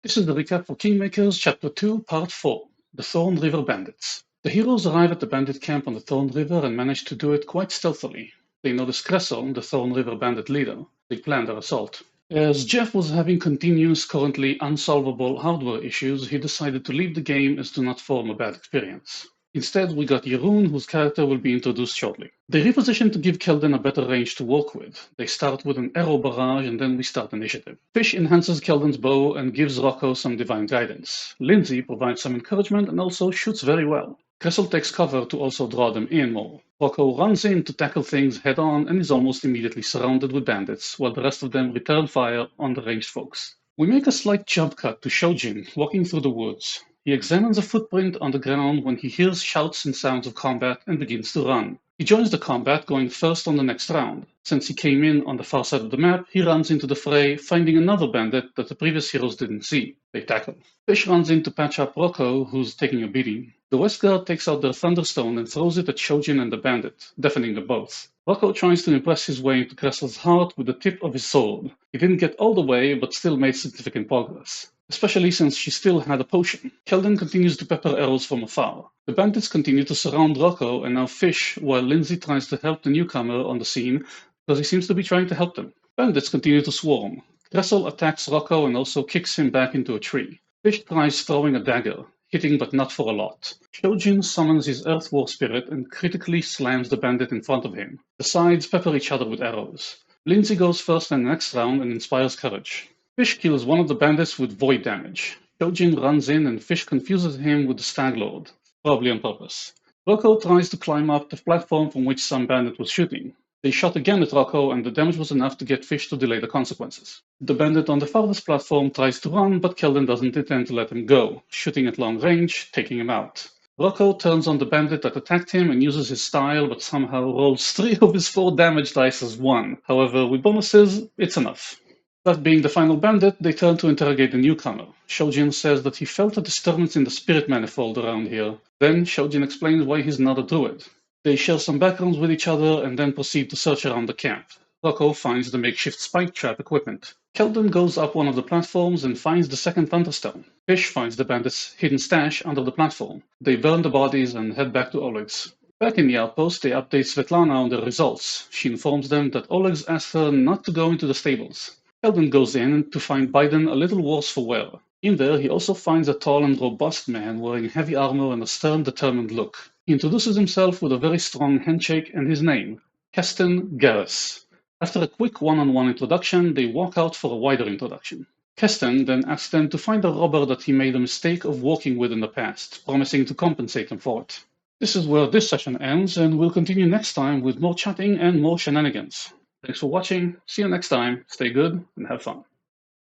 This is the recap for Kingmaker's Chapter 2, Part 4, The Thorn River Bandits. The heroes arrive at the bandit camp on the Thorn River and manage to do it quite stealthily. They notice Kressel, the Thorn River bandit leader. They plan their assault. As Jeff was having continuous, currently unsolvable hardware issues, he decided to leave the game as to not form a bad experience. Instead, we got Jeroen, whose character will be introduced shortly. They reposition to give Kelden a better range to work with. They start with an arrow barrage and then we start initiative. Fish enhances Kelden's bow and gives Rocco some divine guidance. Lindsay provides some encouragement and also shoots very well. Kressel takes cover to also draw them in more. Rocco runs in to tackle things head on and is almost immediately surrounded with bandits, while the rest of them return fire on the ranged folks. We make a slight jump cut to Shojin walking through the woods. He examines a footprint on the ground when he hears shouts and sounds of combat and begins to run. He joins the combat, going first on the next round. Since he came in on the far side of the map, he runs into the fray, finding another bandit that the previous heroes didn't see. They tackle. Fish runs in to patch up Rocco, who's taking a beating. The West Guard takes out their Thunderstone and throws it at Shojin and the bandit, deafening them both. Rocco tries to impress his way into Kressel's heart with the tip of his sword. He didn't get all the way, but still made significant progress, especially since she still had a potion. Kelden continues to pepper arrows from afar. The bandits continue to surround Rocco and now Fish, while Lindsay tries to help the newcomer on the scene because he seems to be trying to help them. Bandits continue to swarm. Kressel attacks Rocco and also kicks him back into a tree. Fish tries throwing a dagger, hitting but not for a lot. Shojin summons his Earth War Spirit and critically slams the bandit in front of him. The sides pepper each other with arrows. Lindsay goes first in the next round and inspires courage. Fish kills one of the bandits with void damage. Shojin runs in and Fish confuses him with the Stag Lord, probably on purpose. Rocco tries to climb up the platform from which some bandit was shooting. They shot again at Rocco and the damage was enough to get Fish to delay the consequences. The bandit on the farthest platform tries to run, but Kelden doesn't intend to let him go, shooting at long range, taking him out. Rocco turns on the bandit that attacked him and uses his style, but somehow rolls 3 of his 4 damage dice as 1. However, with bonuses, it's enough. That being the final bandit, they turn to interrogate the newcomer. Shojin says that he felt a disturbance in the spirit manifold around here. Then Shojin explains why he's not a druid. They share some backgrounds with each other and then proceed to search around the camp. Rocco finds the makeshift spike trap equipment. Kelden goes up one of the platforms and finds the second Thunderstone. Fish finds the bandits' hidden stash under the platform. They burn the bodies and head back to Oleg's. Back in the outpost, they update Svetlana on the results. She informs them that Oleg's asked her not to go into the stables. Kelden goes in to find Biden a little worse for wear. In there, he also finds a tall and robust man wearing heavy armor and a stern, determined look. He introduces himself with a very strong handshake and his name, Keston Garris. After a quick one-on-one introduction, they walk out for a wider introduction. Keston then asks them to find a robber that he made a mistake of working with in the past, promising to compensate them for it. This is where this session ends, and we'll continue next time with more chatting and more shenanigans. Thanks for watching, see you next time, stay good, and have fun.